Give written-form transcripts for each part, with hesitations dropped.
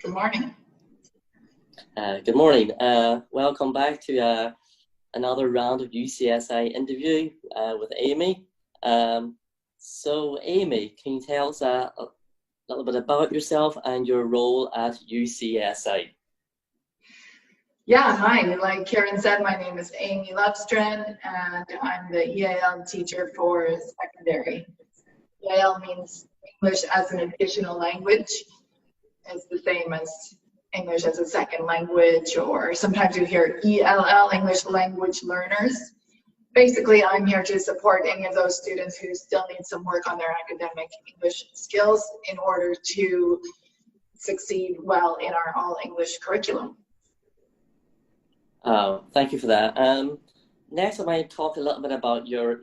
Good morning. Good morning. Welcome back to another round of UCSI interview with Amy. So Amy, can you tell us a little bit about yourself and your role at UCSI? Yeah, hi. Like Karen said, my name is Amy Lovestrand, and I'm the EAL teacher for secondary. EAL means English as an additional language. It's the same as English as a second language, or sometimes you hear ELL, English language learners. Basically, I'm here to support any of those students who still need some work on their academic English skills in order to succeed well in our all-English curriculum. Thank you for that. Next, I might talk a little bit about your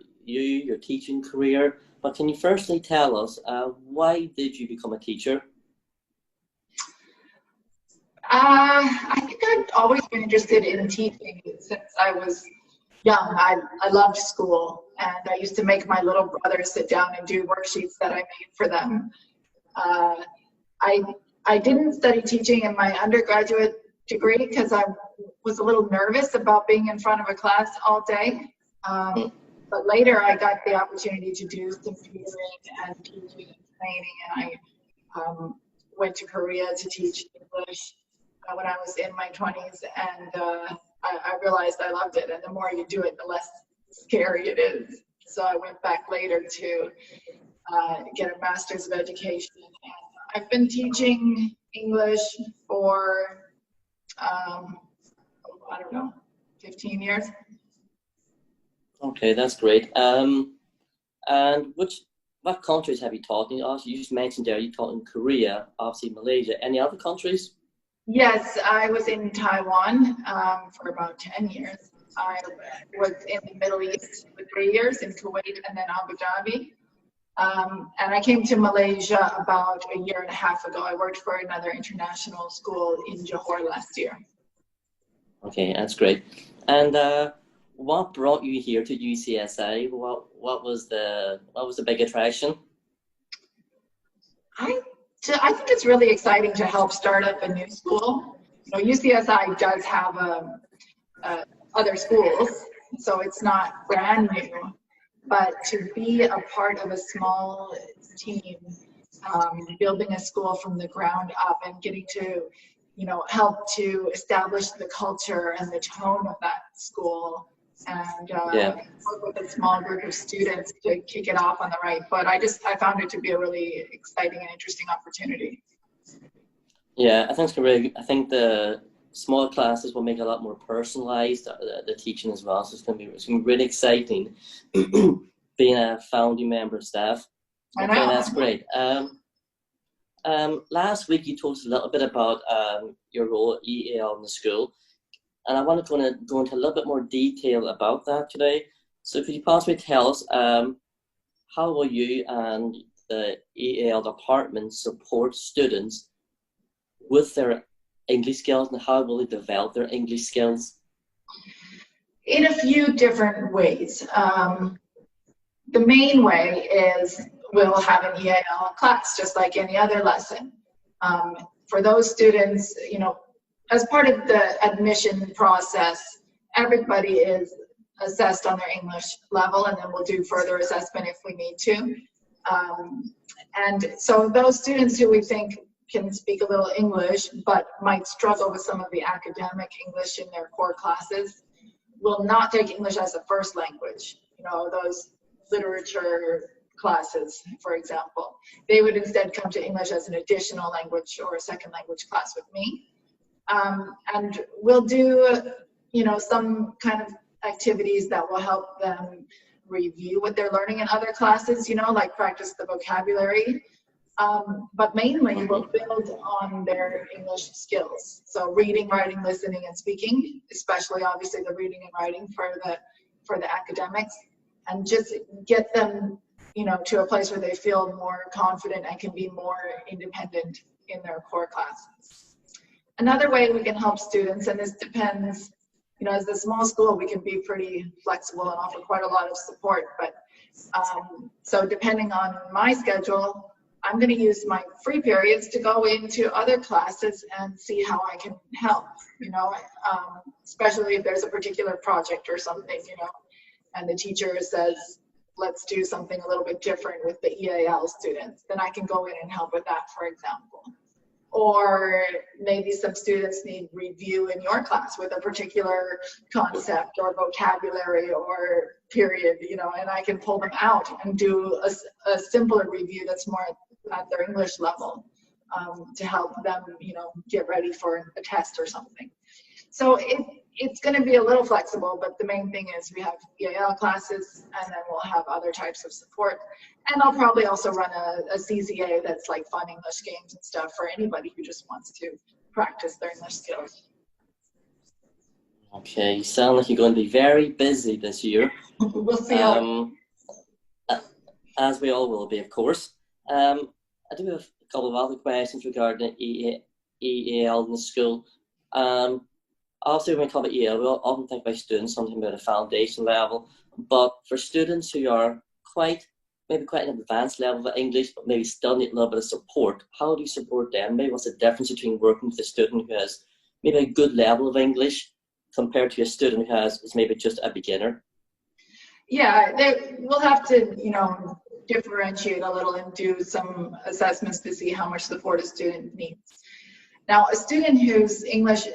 teaching career, but can you firstly tell us why did you become a teacher? I think I've always been interested in teaching since I was young. I loved school, and I used to make my little brother sit down and do worksheets that I made for them. I didn't study teaching in my undergraduate degree because I was a little nervous about being in front of a class all day. But later I got the opportunity to do some tutoring and teaching and training, and I went to Korea to teach English when I was in my 20s, and I realized I loved it, and the more you do it, the less scary it is. So I went back later to get a master's of education, and I've been teaching English for I don't know, 15 years. Okay, that's great. And what countries have you taught in? Also, you just mentioned there you taught in Korea, obviously Malaysia. Any other countries? Yes, I was in Taiwan for about 10 years. I was in the Middle East for 3 years, in Kuwait and then Abu Dhabi. And I came to Malaysia about a year and a half ago. I worked for another international school in Johor last year. Okay, that's great. And what brought you here to UCSI? What was the big attraction? I think it's really exciting to help start up a new school. You know, UCSI does have other schools, so it's not brand new. But to be a part of a small team, building a school from the ground up and getting to, you know, help to establish the culture and the tone of that school, and work with a small group of students to kick it off on the right foot. I found it to be a really exciting and interesting opportunity. Yeah, I think the small classes will make it a lot more personalized, the teaching as well. So it's gonna be really exciting being a founding member of staff. Okay, I know. That's great. Last week you told us a little bit about your role at EAL in the school, and I want to go into a little bit more detail about that today. So could you possibly tell us how will you and the EAL department support students with their English skills, and how will they develop their English skills? In a few different ways. The main way is we'll have an EAL class, just like any other lesson. For those students, you know, as part of the admission process, everybody is assessed on their English level, and then we'll do further assessment if we need to. And so those students who we think can speak a little English, but might struggle with some of the academic English in their core classes, will not take English as a first language. You know, those literature classes, for example, they would instead come to English as an additional language or a second language class with me. And we'll do, you know, some kind of activities that will help them review what they're learning in other classes, you know, like practice the vocabulary. But mainly we'll build on their English skills. So reading, writing, listening, and speaking, especially obviously the reading and writing for the academics, and just get them, you know, to a place where they feel more confident and can be more independent in their core classes. Another way we can help students, and this depends, you know, as a small school, we can be pretty flexible and offer quite a lot of support. But so depending on my schedule, I'm going to use my free periods to go into other classes and see how I can help, you know, especially if there's a particular project or something, you know, and the teacher says, let's do something a little bit different with the EAL students, then I can go in and help with that, for example. Or maybe some students need review in your class with a particular concept or vocabulary or period, you know, and I can pull them out and do a simpler review that's more at their English level to help them, you know, get ready for a test or something. So it's going to be a little flexible, but the main thing is we have EAL classes, and then we'll have other types of support. And I'll probably also run a CCA that's like fun English games and stuff for anybody who just wants to practice their English skills. Okay, you sound like you're going to be very busy this year. We'll see how. As we all will be, of course. I do have a couple of other questions regarding EAL in the school. Obviously, when we talk about EAL, we often think about students, something about a foundation level. But for students who are maybe quite an advanced level of English, but maybe still need a little bit of support, how do you support them? Maybe what's the difference between working with a student who has maybe a good level of English compared to a student who is maybe just a beginner? Yeah, we'll have to, you know, differentiate a little and do some assessments to see how much support a student needs. Now, a student whose English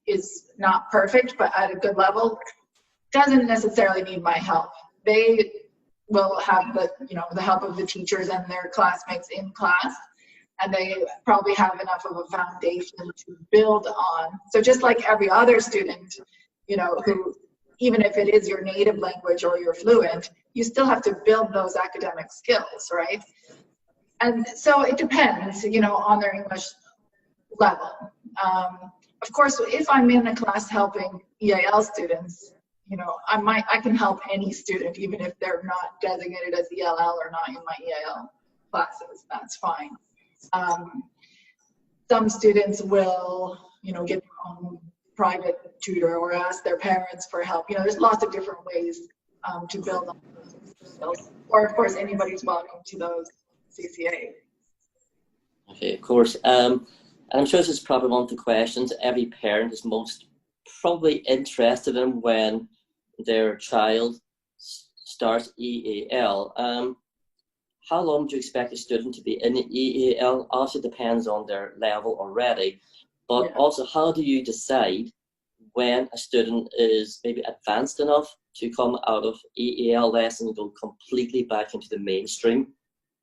is not perfect but at a good level doesn't necessarily need my help. They will have the help of the teachers and their classmates in class, and they probably have enough of a foundation to build on. So just like every other student, you know, who, even if it is your native language or you're fluent, you still have to build those academic skills, right? And so it depends, you know, on their English level. Of course, if I'm in a class helping EAL students, you know, I can help any student, even if they're not designated as ELL or not in my EAL classes. That's fine. Some students will, you know, get their own private tutor or ask their parents for help. You know, there's lots of different ways to build on those skills. Or, of course, anybody's welcome to those CCA. Okay, of course. And I'm sure this is probably one of the questions every parent is most probably interested in when their child starts EAL. How long do you expect a student to be in EAL? Also depends on their level already. But yeah, also, how do you decide when a student is maybe advanced enough to come out of EAL lessons and go completely back into the mainstream?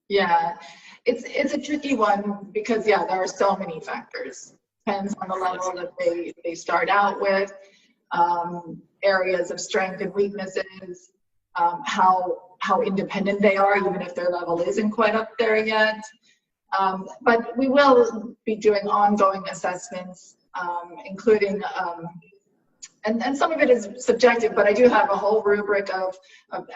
Yeah, it's a tricky one because, yeah, there are so many factors. Depends on the level that they start out with, areas of strength and weaknesses, how independent they are, even if their level isn't quite up there yet. But we will be doing ongoing assessments, including, and some of it is subjective, but I do have a whole rubric of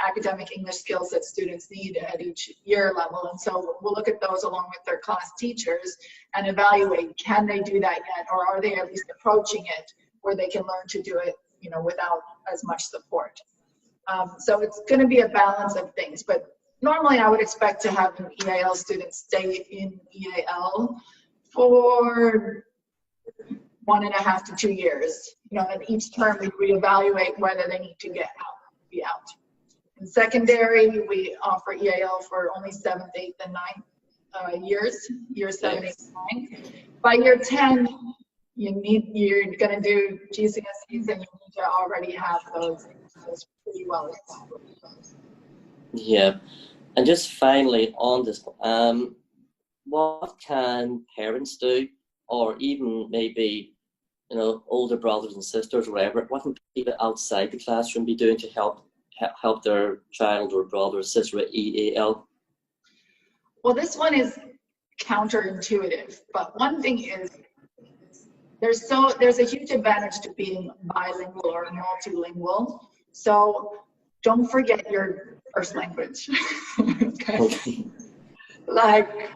academic English skills that students need at each year level. And so we'll look at those along with their class teachers and evaluate, can they do that yet? Or are they at least approaching it where they can learn to do it, you know, without as much support? So it's going to be a balance of things, but normally I would expect to have an EAL student stay in EAL for 1.5 to 2 years. You know, and each term we reevaluate whether they need to be out. In secondary, we offer EAL for only 7th, 8th, and 9th years, years 7, 8, and 9. By year 10, you're going to do GCSEs, and you need to already have those pretty well established. Yeah, and just finally on this, what can parents do, or even maybe, you know, older brothers and sisters or whatever, what can people outside the classroom be doing to help their child or brother or sister with EAL? Well, this one is counterintuitive, but one thing is there's a huge advantage to being bilingual or multilingual. So don't forget your first language. Okay. Like,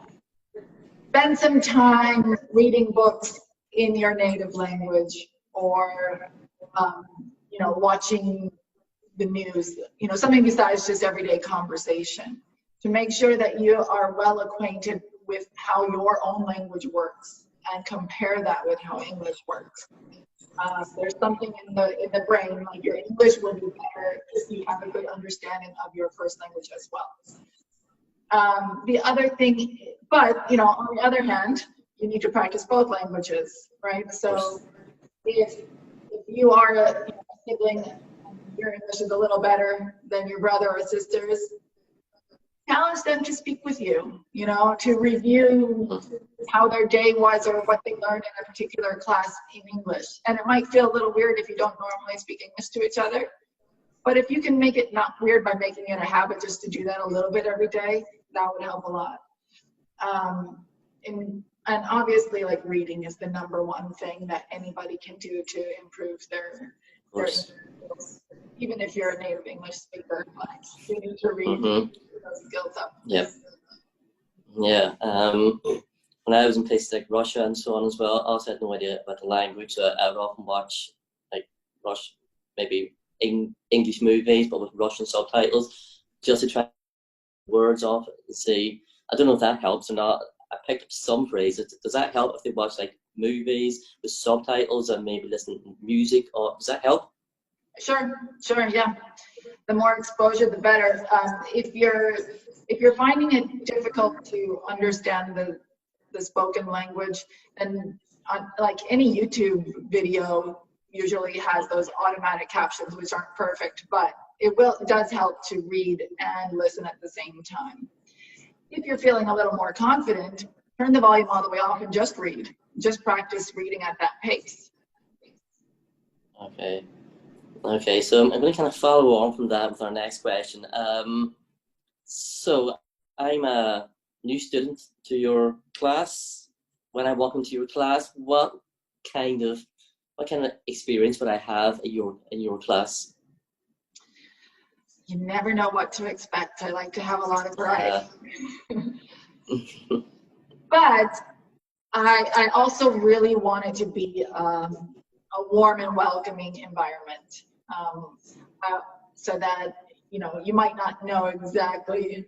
spend some time reading books in your native language, or you know, watching the news, you know, something besides just everyday conversation. to make sure that you are well acquainted with how your own language works and compare that with how English works. There's something in the brain, like your English will be better if you have a good understanding of your first language as well. The other thing, but you know, on the other hand, you need to practice both languages, right? So if you are a sibling, your English is a little better than your brother or sisters, challenge them to speak with you, you know, to review how their day was or what they learned in a particular class in English. And it might feel a little weird if you don't normally speak English to each other, but if you can make it not weird by making it a habit just to do that a little bit every day, that would help a lot. And obviously, like, reading is the number one thing that anybody can do to improve their English skills. Even if you're a native English speaker, like, you need to read those skills up. Yep. Yeah. When I was in places like Russia and so on as well, I also had no idea about the language. So I would often watch like maybe English movies, but with Russian subtitles, just to try words off and see. I don't know if that helps or not. I picked up some phrases. Does that help if they watch like movies with subtitles and maybe listen to music? Or does that help? Sure, yeah. The more exposure, the better. If you're finding it difficult to understand the spoken language, then like any YouTube video usually has those automatic captions, which aren't perfect, but it does help to read and listen at the same time. If you're feeling a little more confident, turn the volume all the way off and just read. Just practice reading at that pace. Okay, so I'm going to kind of follow on from that with our next question. So I'm a new student to your class. When I walk into your class, what kind of experience would I have in your class? You never know what to expect. I like to have a lot of variety. But I also really want it to be a warm and welcoming environment, so that, you know, you might not know exactly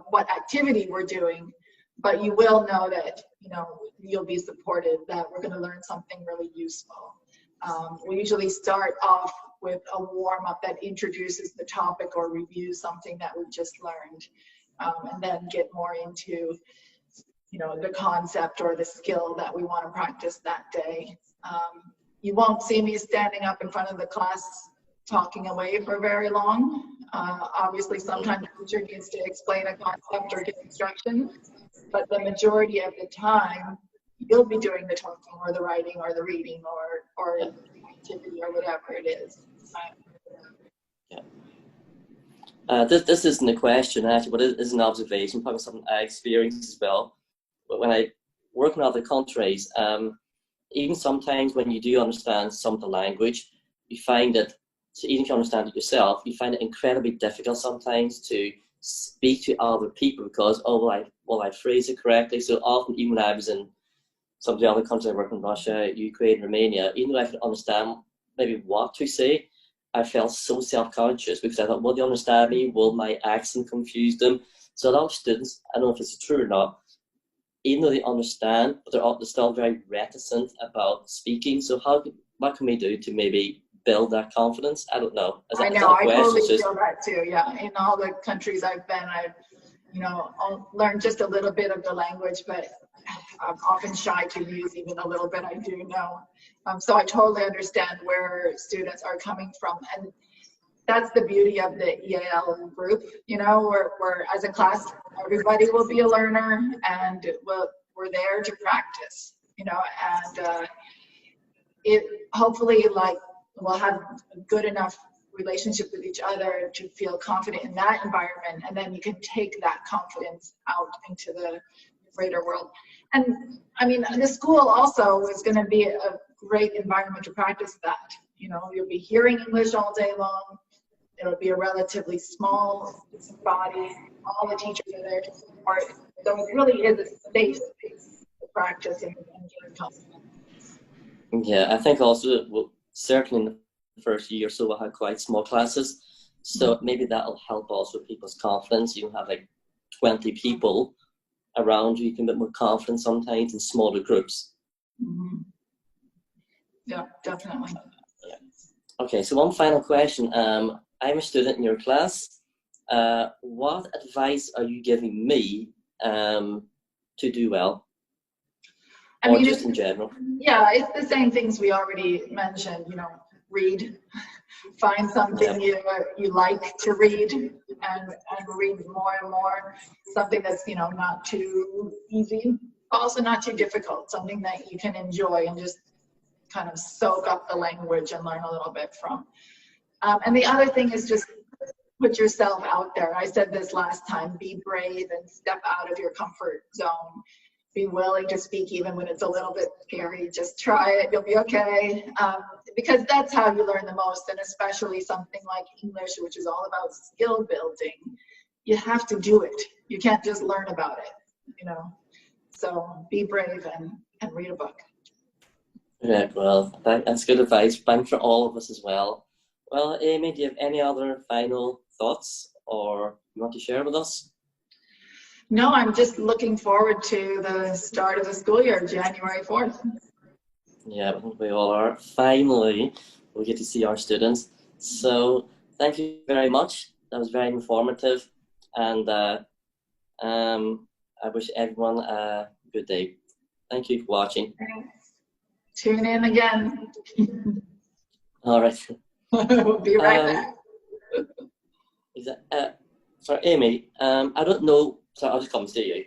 what activity we're doing, but you will know that, you know, you'll be supported, that we're going to learn something really useful. We usually start off with a warm-up that introduces the topic or reviews something that we just learned, and then get more into, you know, the concept or the skill that we want to practice that day. You won't see me standing up in front of the class talking away for very long. Obviously, sometimes the teacher needs to explain a concept or give instruction, but the majority of the time, you'll be doing the talking or the writing or the reading or the activity or whatever it is. Yeah. This isn't a question actually, but it is an observation, probably something I experienced as well. But when I work in other countries, even sometimes when you do understand some of the language, you find that, so even if you understand it yourself, you find it incredibly difficult sometimes to speak to other people because, will I phrase it correctly? So often, even when I was in some of the other countries I work in, Russia, Ukraine, Romania, even though I could understand maybe what to say, I felt so self-conscious because I thought, will they understand me? Will my accent confuse them? So a lot of students, I don't know if it's true or not, even though they understand, but they're still very reticent about speaking. So what can we do to maybe build that confidence? I don't know. I totally feel that too. Yeah, in all the countries I've been, I've learned just a little bit of the language, but I'm often shy to use even a little bit I do know. So I totally understand where students are coming from, and that's the beauty of the EAL group. You know, we're as a class, everybody will be a learner, and we're there to practice. You know, and it hopefully we'll have a good enough relationship with each other to feel confident in that environment, and then you can take that confidence out into the greater world. And I mean, the school also is going to be a great environment to practice that. You know, you'll be hearing English all day long. It'll be a relatively small body. All the teachers are there to support. So it really is a safe space to practice and gain confidence. Yeah, I think also, certainly in the first year or so, we'll have quite small classes. So maybe that'll help also people's confidence. You have like 20 people around you, you can get more confident sometimes in smaller groups. Mm-hmm. Yeah, definitely. Okay, so one final question. I'm a student in your class. What advice are you giving me to do well? I mean, just in general? Yeah, it's the same things we already mentioned, you know, read, find something you like to read and read more and more, something that's, you know, not too easy, also not too difficult, something that you can enjoy and just kind of soak up the language and learn a little bit from. And the other thing is just put yourself out there. I said this last time, be brave and step out of your comfort zone. Be willing to speak even when it's a little bit scary. Just try it, you'll be okay. Because that's how you learn the most, and especially something like English, which is all about skill building. You have to do it. You can't just learn about it, you know. So be brave and read a book. Yeah, well, that's good advice. Thanks for all of us as well. Well, Amy, do you have any other final thoughts or you want to share with us? No, I'm just looking forward to the start of the school year, January 4th. Yeah, we all are. Finally, we get to see our students. So thank you very much. That was very informative. And I wish everyone a good day. Thank you for watching. Thanks. Tune in again. All right. We'll be right back. Sorry, Amy, I don't know. So I'll just come and see you.